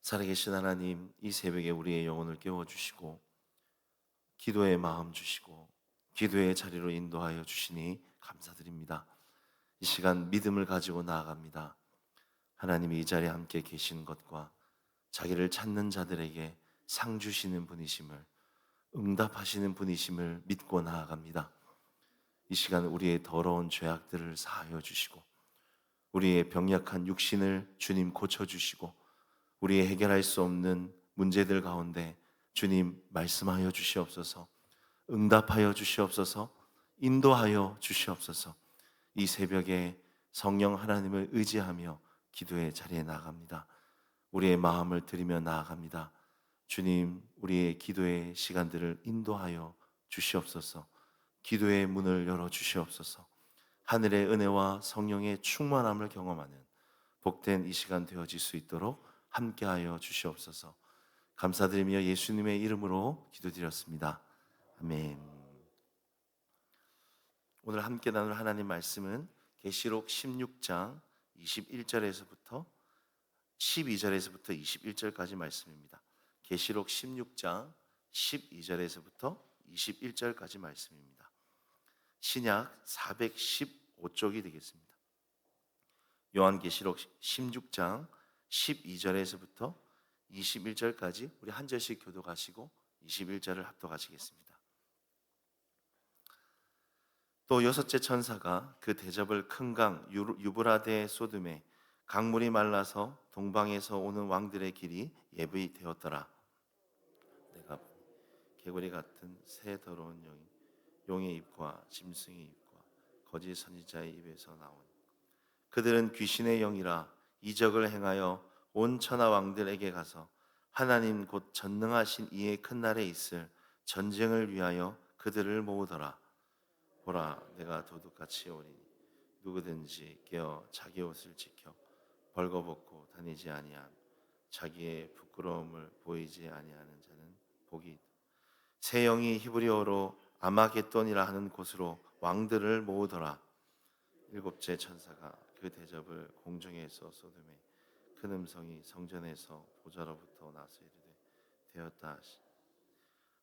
살아계신 하나님, 이 새벽에 우리의 영혼을 깨워주시고 기도의 마음 주시고 기도의 자리로 인도하여 주시니 감사드립니다. 이 시간 믿음을 가지고 나아갑니다. 하나님이 이 자리에 함께 계신 것과 자기를 찾는 자들에게 상 주시는 분이심을, 응답하시는 분이심을 믿고 나아갑니다. 이 시간 우리의 더러운 죄악들을 사하여 주시고 우리의 병약한 육신을 주님 고쳐주시고 우리의 해결할 수 없는 문제들 가운데 주님 말씀하여 주시옵소서, 응답하여 주시옵소서, 인도하여 주시옵소서. 이 새벽에 성령 하나님을 의지하며 기도의 자리에 나아갑니다. 우리의 마음을 드리며 나아갑니다. 주님, 우리의 기도의 시간들을 인도하여 주시옵소서. 기도의 문을 열어 주시옵소서. 하늘의 은혜와 성령의 충만함을 경험하는 복된 이 시간 되어질 수 있도록 함께하여 주시옵소서. 감사드리며 예수님의 이름으로 기도드렸습니다. 아멘. 오늘 함께 나눌 하나님 말씀은 계시록 16장 21절에서부터 12절에서부터 21절까지 말씀입니다. 계시록 16장 12절에서부터 21절까지 말씀입니다. 신약 415쪽이 되겠습니다. 요한계시록 16장 12절에서부터 21절까지 우리 한 절씩 교독하시고 21절을 합독하시겠습니다. 또 여섯째 천사가 그 대접을 큰 강 유브라데에 쏟음에 강물이 말라서 동방에서 오는 왕들의 길이 예부이 되었더라. 내가 개구리 같은 새 더러운 영이 용의 입과 짐승의 입과 거짓 선지자의 입에서 나온 그들은 귀신의 영이라 이적을 행하여 온 천하 왕들에게 가서 하나님 곧 전능하신 이의 큰 날에 있을 전쟁을 위하여 그들을 모으더라. 보라, 내가 도둑같이 오리니 누구든지 깨어 자기 옷을 지켜 벌거벗고 다니지 아니함 자기의 부끄러움을 보이지 아니하는 자는 복이 있다. 새 영이 히브리어로 아마겟돈이라 하는 곳으로 왕들을 모으더라. 일곱째 천사가 그 대접을 공중에서 쏟음에 큰 음성이 성전에서 보좌로부터 나서 이르되 되었다 하시.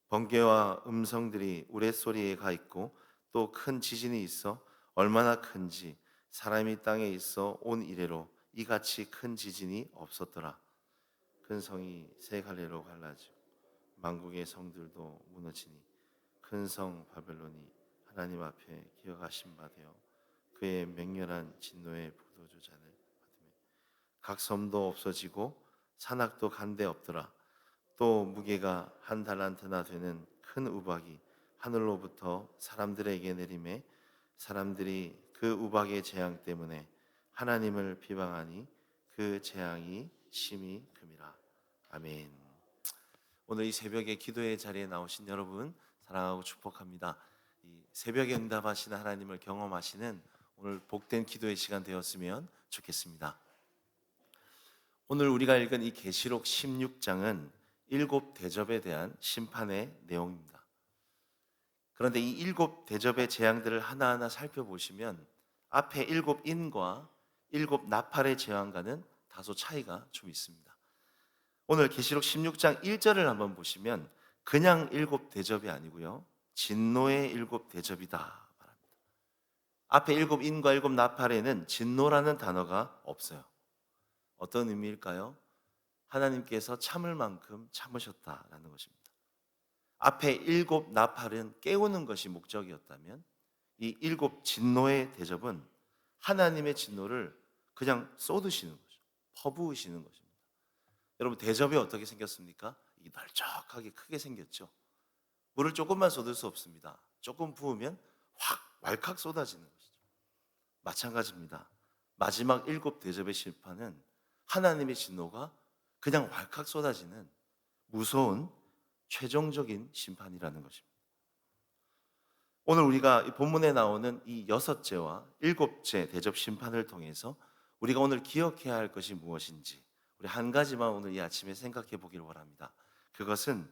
번개와 음성들이 우레소리에 가 있고 또 큰 지진이 있어 얼마나 큰지 사람이 땅에 있어 온 이래로 이같이 큰 지진이 없었더라. 큰 성이 세 갈래로 갈라지고 만국의 성들도 무너지니 큰 성 바벨론이 하나님 앞에 기억하신 바 되어 그의 맹렬한 진노의 포도주 잔을 받으며 각 섬도 없어지고 산악도 간데 없더라. 또 무게가 한 달란트나 되는 큰 우박이 하늘로부터 사람들에게 내림에 사람들이 그 우박의 재앙 때문에 하나님을 비방하니 그 재앙이 심히 큼이라. 아멘. 오늘 이 새벽에 기도의 자리에 나오신 여러분 사랑하고 축복합니다. 이 새벽에 응답하시는 하나님을 경험하시는 오늘 복된 기도의 시간 되었으면 좋겠습니다. 오늘 우리가 읽은 이 계시록 16장은 일곱 대접에 대한 심판의 내용입니다. 그런데 이 일곱 대접의 재앙들을 하나하나 살펴보시면 앞에 일곱 인과 일곱 나팔의 재앙과는 다소 차이가 좀 있습니다. 오늘 계시록 16장 1절을 한번 보시면 그냥 일곱 대접이 아니고요, 진노의 일곱 대접이다 말합니다. 앞에 일곱 인과 일곱 나팔에는 진노라는 단어가 없어요. 어떤 의미일까요? 하나님께서 참을 만큼 참으셨다라는 것입니다. 앞에 일곱 나팔은 깨우는 것이 목적이었다면 이 일곱 진노의 대접은 하나님의 진노를 그냥 쏟으시는 거죠. 퍼부으시는 것입니다. 여러분, 대접이 어떻게 생겼습니까? 이게 널쩍하게 크게 생겼죠. 물을 조금만 쏟을 수 없습니다. 조금 부으면 확 왈칵 쏟아지는 것이죠. 마찬가지입니다. 마지막 일곱 대접의 심판은 하나님의 진노가 그냥 왈칵 쏟아지는 무서운 최종적인 심판이라는 것입니다. 오늘 우리가 이 본문에 나오는 이 여섯째와 일곱째 대접 심판을 통해서 우리가 오늘 기억해야 할 것이 무엇인지 우리 한 가지만 오늘 이 아침에 생각해 보기를 원합니다. 그것은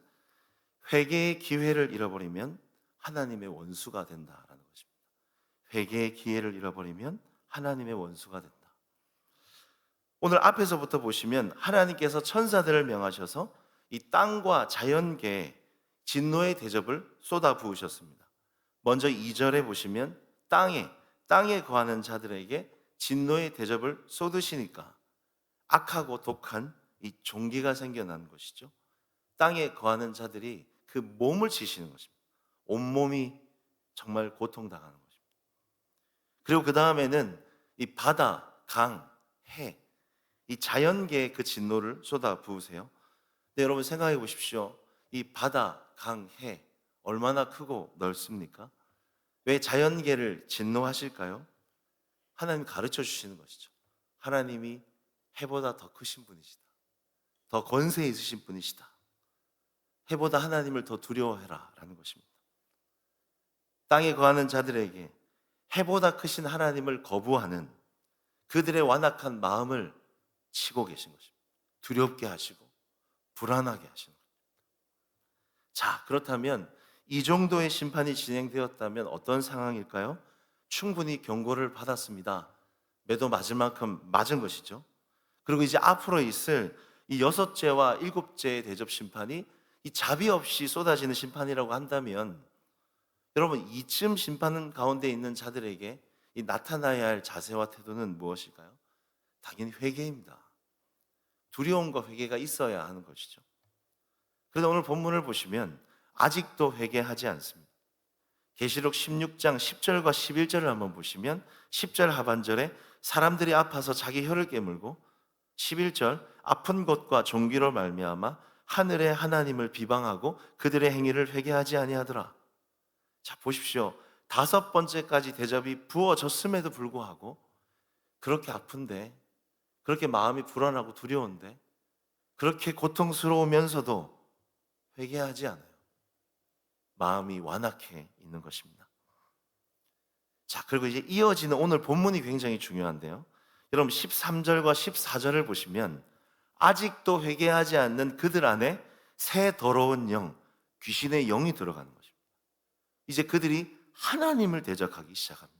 회개의 기회를 잃어버리면 하나님의 원수가 된다라는 것입니다. 회개의 기회를 잃어버리면 하나님의 원수가 된다. 오늘 앞에서부터 보시면 하나님께서 천사들을 명하셔서 이 땅과 자연계에 진노의 대접을 쏟아 부으셨습니다. 먼저 2절에 보시면 땅에 거하는 자들에게 진노의 대접을 쏟으시니까 악하고 독한 이 종기가 생겨나는 것이죠. 땅에 거하는 자들이 그 몸을 치시는 것입니다. 온몸이 정말 고통당하는 것입니다. 그리고 그 다음에는 이 바다, 강, 해, 이 자연계의 그 진노를 쏟아 부으세요. 근데 여러분 생각해 보십시오. 이 바다, 강, 해 얼마나 크고 넓습니까? 왜 자연계를 진노하실까요? 하나님 가르쳐 주시는 것이죠. 하나님이 해보다 더 크신 분이시다. 더 권세 있으신 분이시다. 해보다 하나님을 더 두려워해라 라는 것입니다. 땅에 거하는 자들에게 해보다 크신 하나님을 거부하는 그들의 완악한 마음을 치고 계신 것입니다. 두렵게 하시고 불안하게 하시는 것입니다. 자, 그렇다면 이 정도의 심판이 진행되었다면 어떤 상황일까요? 충분히 경고를 받았습니다. 매도 맞을 만큼 맞은 것이죠. 그리고 이제 앞으로 있을 이 6제와 7제의 대접 심판이 이 자비 없이 쏟아지는 심판이라고 한다면 여러분 이쯤 심판 가운데 있는 자들에게 이 나타나야 할 자세와 태도는 무엇일까요? 당연히 회개입니다. 두려움과 회개가 있어야 하는 것이죠. 그런데 오늘 본문을 보시면 아직도 회개하지 않습니다. 계시록 16장 10절과 11절을 한번 보시면 10절 하반절에 사람들이 아파서 자기 혀를 깨물고 11절 아픈 것과 종기로 말미암아 하늘의 하나님을 비방하고 그들의 행위를 회개하지 아니하더라. 자, 보십시오. 5번째까지 대접이 부어졌음에도 불구하고 그렇게 아픈데, 그렇게 마음이 불안하고 두려운데, 그렇게 고통스러우면서도 회개하지 않아요. 마음이 완악해 있는 것입니다. 자, 그리고 이제 이어지는 오늘 본문이 굉장히 중요한데요. 여러분 13절과 14절을 보시면 아직도 회개하지 않는 그들 안에 새 더러운 영, 귀신의 영이 들어가는 것입니다. 이제 그들이 하나님을 대적하기 시작합니다.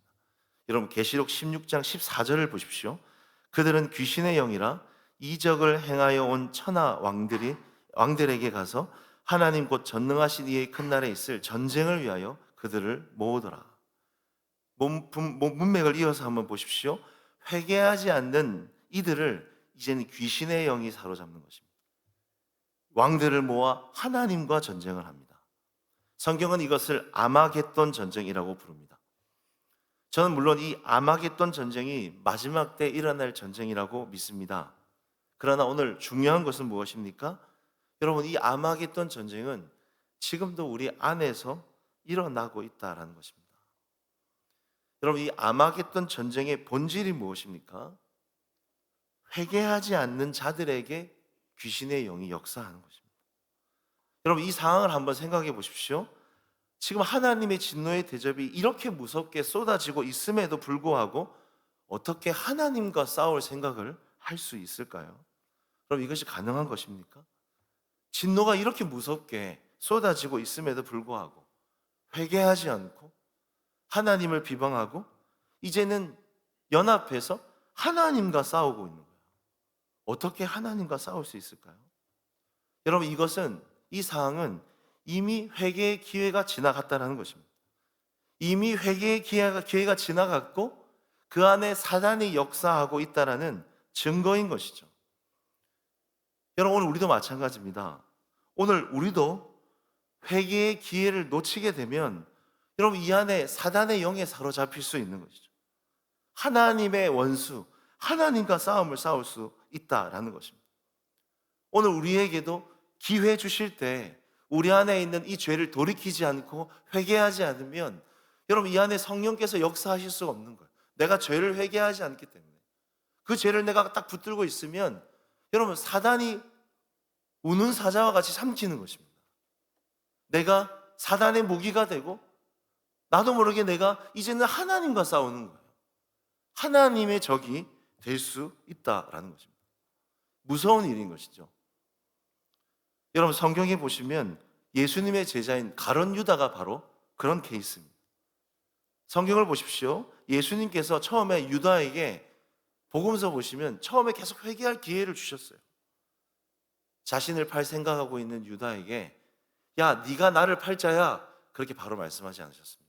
여러분 계시록 16장 14절을 보십시오. 그들은 귀신의 영이라 이적을 행하여 온 천하 왕들에게 가서 하나님 곧 전능하신 이의 큰 날에 있을 전쟁을 위하여 그들을 모으더라. 문맥을 이어서 한번 보십시오. 회개하지 않는 이들을 이제는 귀신의 영이 사로잡는 것입니다. 왕들을 모아 하나님과 전쟁을 합니다. 성경은 이것을 아마겟돈 전쟁이라고 부릅니다. 저는 물론 이 아마겟돈 전쟁이 마지막 때 일어날 전쟁이라고 믿습니다. 그러나 오늘 중요한 것은 무엇입니까? 여러분 이 아마겟돈 전쟁은 지금도 우리 안에서 일어나고 있다는 것입니다. 여러분 이 아마겟돈 전쟁의 본질이 무엇입니까? 회개하지 않는 자들에게 귀신의 영이 역사하는 것입니다. 여러분 이 상황을 한번 생각해 보십시오. 지금 하나님의 진노의 대접이 이렇게 무섭게 쏟아지고 있음에도 불구하고 어떻게 하나님과 싸울 생각을 할 수 있을까요? 그럼 이것이 가능한 것입니까? 진노가 이렇게 무섭게 쏟아지고 있음에도 불구하고 회개하지 않고 하나님을 비방하고 이제는 연합해서 하나님과 싸우고 있는 거예요. 어떻게 하나님과 싸울 수 있을까요? 여러분 이 상황은 이미 회개의 기회가 지나갔다는 것입니다. 이미 회개의 기회가 지나갔고 그 안에 사단이 역사하고 있다는 증거인 것이죠. 여러분 오늘 우리도 마찬가지입니다. 오늘 우리도 회개의 기회를 놓치게 되면 여러분 이 안에 사단의 영에 사로잡힐 수 있는 것이죠. 하나님의 원수, 하나님과 싸움을 싸울 수 있다라는 것입니다. 오늘 우리에게도 기회 주실 때 우리 안에 있는 이 죄를 돌이키지 않고 회개하지 않으면 여러분 이 안에 성령께서 역사하실 수가 없는 거예요. 내가 죄를 회개하지 않기 때문에 그 죄를 내가 딱 붙들고 있으면 여러분 사단이 우는 사자와 같이 삼키는 것입니다. 내가 사단의 무기가 되고 나도 모르게 내가 이제는 하나님과 싸우는 거예요. 하나님의 적이 될 수 있다라는 것입니다. 무서운 일인 것이죠. 여러분 성경에 보시면 예수님의 제자인 가룟 유다가 바로 그런 케이스입니다. 성경을 보십시오. 예수님께서 처음에 유다에게 복음서 보시면 처음에 계속 회개할 기회를 주셨어요. 자신을 팔 생각하고 있는 유다에게 야, 네가 나를 팔 자야, 그렇게 바로 말씀하지 않으셨습니다.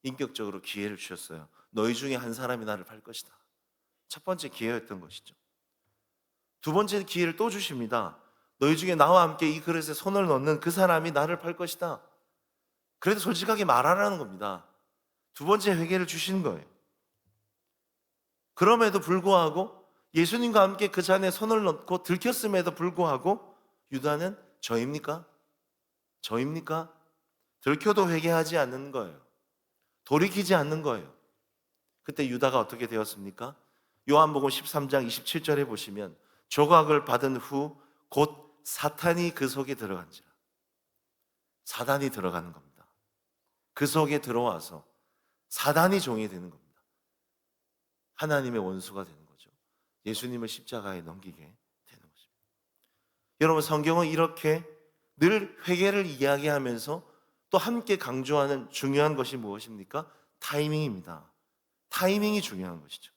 인격적으로 기회를 주셨어요. 너희 중에 한 사람이 나를 팔 것이다. 첫 번째 기회였던 것이죠. 두 번째 기회를 또 주십니다. 너희 중에 나와 함께 이 그릇에 손을 넣는 그 사람이 나를 팔 것이다. 그래도 솔직하게 말하라는 겁니다. 두 번째 회개를 주시는 거예요. 그럼에도 불구하고 예수님과 함께 그 잔에 손을 넣고 들켰음에도 불구하고 유다는 저입니까? 저입니까? 들켜도 회개하지 않는 거예요. 돌이키지 않는 거예요. 그때 유다가 어떻게 되었습니까? 요한복음 13장 27절에 보시면 조각을 받은 후 곧 사탄이 그 속에 들어간지라. 사단이 들어가는 겁니다. 그 속에 들어와서 사단이 종이 되는 겁니다. 하나님의 원수가 되는 거죠. 예수님을 십자가에 넘기게 되는 것입니다. 여러분, 성경은 이렇게 늘 회개를 이야기하면서 또 함께 강조하는 중요한 것이 무엇입니까? 타이밍입니다. 타이밍이 중요한 것이죠.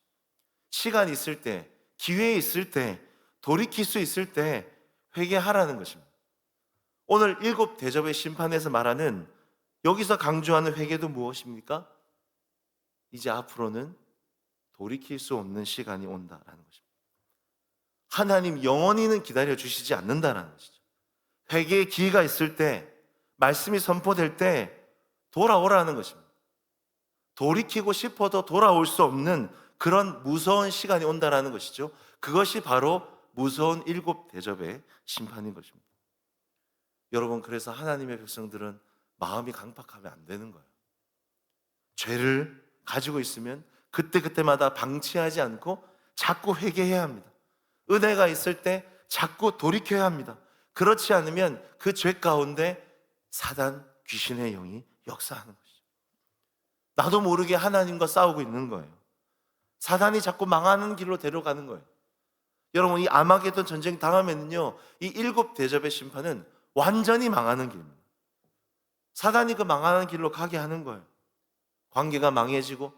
시간 있을 때, 기회 있을 때, 돌이킬 수 있을 때 회개하라는 것입니다. 오늘 7 대접의 심판에서 말하는, 여기서 강조하는 회개도 무엇입니까? 이제 앞으로는 돌이킬 수 없는 시간이 온다라는 것입니다. 하나님 영원히는 기다려 주시지 않는다라는 것이죠. 회개의 기회가 있을 때, 말씀이 선포될 때 돌아오라는 것입니다. 돌이키고 싶어도 돌아올 수 없는 그런 무서운 시간이 온다라는 것이죠. 그것이 바로 무서운 7 대접의 심판인 것입니다. 여러분, 그래서 하나님의 백성들은 마음이 강팍하면 안 되는 거예요. 죄를 가지고 있으면 그때그때마다 방치하지 않고 자꾸 회개해야 합니다. 은혜가 있을 때 자꾸 돌이켜야 합니다. 그렇지 않으면 그 죄 가운데 사단, 귀신의 영이 역사하는 것이죠. 나도 모르게 하나님과 싸우고 있는 거예요. 사단이 자꾸 망하는 길로 데려가는 거예요. 여러분, 이 아마게돈 전쟁 당하면요, 이 7 대접의 심판은 완전히 망하는 길입니다. 사단이 그 망하는 길로 가게 하는 거예요. 관계가 망해지고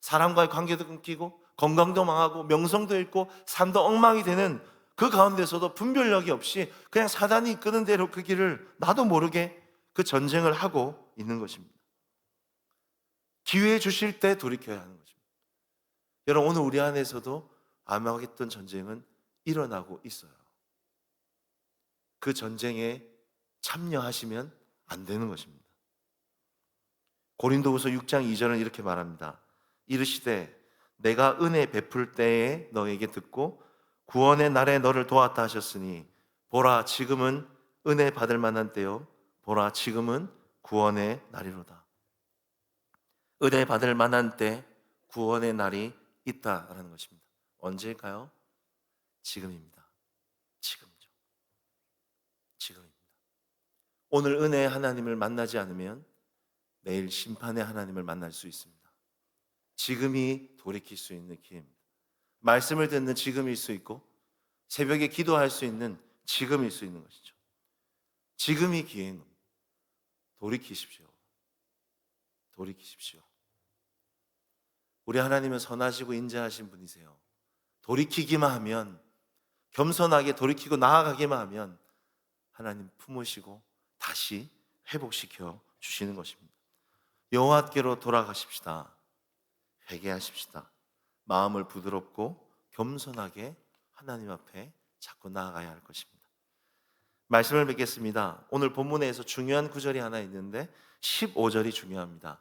사람과의 관계도 끊기고 건강도 망하고 명성도 잃고 삶도 엉망이 되는 그 가운데서도 분별력이 없이 그냥 사단이 이끄는 대로 그 길을 나도 모르게 그 전쟁을 하고 있는 것입니다. 기회 주실 때 돌이켜야 하는 것입니다. 여러분, 오늘 우리 안에서도 아마겟돈 전쟁은 일어나고 있어요. 그 전쟁에 참여하시면 안 되는 것입니다. 고린도후서 6장 2절은 이렇게 말합니다. 이르시되 내가 은혜 베풀 때에 너에게 듣고 구원의 날에 너를 도왔다 하셨으니 보라 지금은 은혜 받을 만한 때요 보라 지금은 구원의 날이로다. 은혜 받을 만한 때, 구원의 날이 있다라는 것입니다. 언제일까요? 지금입니다. 지금이죠. 지금입니다. 오늘 은혜의 하나님을 만나지 않으면 내일 심판의 하나님을 만날 수 있습니다. 지금이 돌이킬 수 있는 기회입니다. 말씀을 듣는 지금일 수 있고 새벽에 기도할 수 있는 지금일 수 있는 것이죠. 지금이 기회인 겁니다. 돌이키십시오. 돌이키십시오. 우리 하나님은 선하시고 인자하신 분이세요. 돌이키기만 하면, 겸손하게 돌이키고 나아가기만 하면 하나님 품으시고 다시 회복시켜 주시는 것입니다. 여호와께로 돌아가십시다. 회개하십시다. 마음을 부드럽고 겸손하게 하나님 앞에 자꾸 나아가야 할 것입니다. 말씀을 뵙겠습니다. 오늘 본문에서 중요한 구절이 하나 있는데 15절이 중요합니다.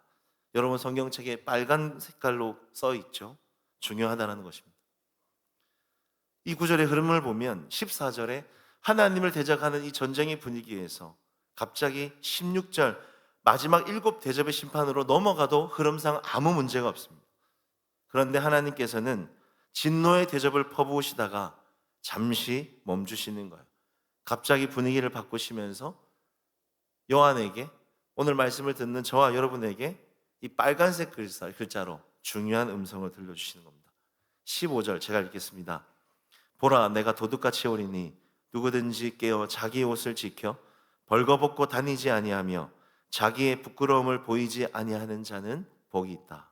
여러분, 성경책에 빨간 색깔로 써 있죠. 중요하다는 것입니다. 이 구절의 흐름을 보면 14절에 하나님을 대적하는 이 전쟁의 분위기에서 갑자기 16절 마지막 7 대접의 심판으로 넘어가도 흐름상 아무 문제가 없습니다. 그런데 하나님께서는 진노의 대접을 퍼부으시다가 잠시 멈추시는 거예요. 갑자기 분위기를 바꾸시면서 요한에게, 오늘 말씀을 듣는 저와 여러분에게 이 빨간색 글자로 중요한 음성을 들려주시는 겁니다. 15절 제가 읽겠습니다. 보라 내가 도둑같이 오리니 누구든지 깨어 자기 옷을 지켜 벌거벗고 다니지 아니하며 자기의 부끄러움을 보이지 아니하는 자는 복이 있다.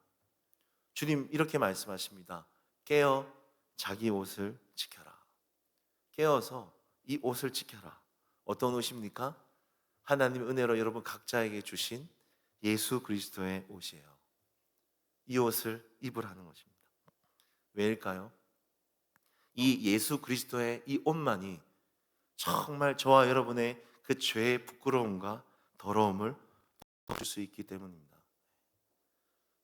주님 이렇게 말씀하십니다. 깨어 자기 옷을 지켜라. 깨어서 이 옷을 지켜라. 어떤 옷입니까? 하나님 은혜로 여러분 각자에게 주신 예수 그리스도의 옷이에요. 이 옷을 입으라는 것입니다. 왜일까요? 이 예수 그리스도의 이 옷만이 정말 저와 여러분의 그 죄의 부끄러움과 더러움을 덮을 수 있기 때문입니다.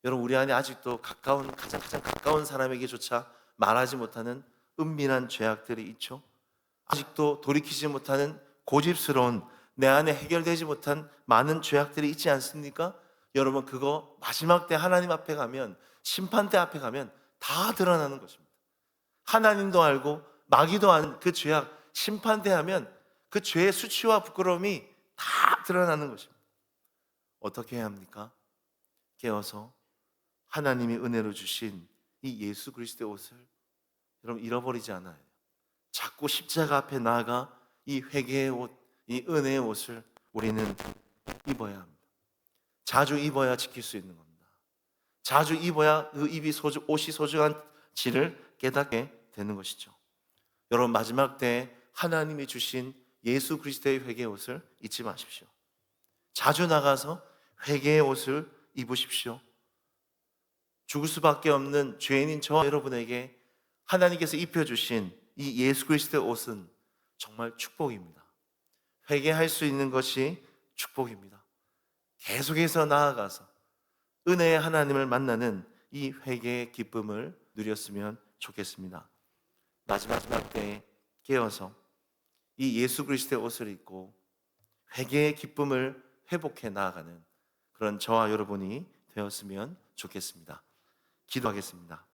여러분, 우리 안에 아직도 가장 가까운 사람에게조차 말하지 못하는 은밀한 죄악들이 있죠. 아직도 돌이키지 못하는 고집스러운, 내 안에 해결되지 못한 많은 죄악들이 있지 않습니까? 여러분, 그거 마지막 때 하나님 앞에 가면, 심판대 앞에 가면 다 드러나는 것입니다. 하나님도 알고 마귀도 아는 그 죄악, 심판대 하면 그 죄의 수치와 부끄러움이 다 드러나는 것입니다. 어떻게 해야 합니까? 깨어서 하나님이 은혜로 주신 이 예수 그리스도의 옷을 여러분 잃어버리지 않아요. 자꾸 십자가 앞에 나아가 이 회개의 옷, 이 은혜의 옷을 우리는 입어야 합니다. 자주 입어야 지킬 수 있는 겁니다. 자주 입어야 그 옷이 소중한지를 깨닫게 되는 것이죠. 여러분, 마지막 때에 하나님이 주신 예수 그리스도의 회개의 옷을 잊지 마십시오. 자주 나가서 회개의 옷을 입으십시오. 죽을 수밖에 없는 죄인인 저와 여러분에게 하나님께서 입혀주신 이 예수 그리스도의 옷은 정말 축복입니다. 회개할 수 있는 것이 축복입니다. 계속해서 나아가서 은혜의 하나님을 만나는 이 회개의 기쁨을 누렸으면 좋겠습니다. 마지막 때에 깨어서 이 예수 그리스도의 옷을 입고 회개의 기쁨을 회복해 나아가는 그런 저와 여러분이 되었으면 좋겠습니다. 기도하겠습니다.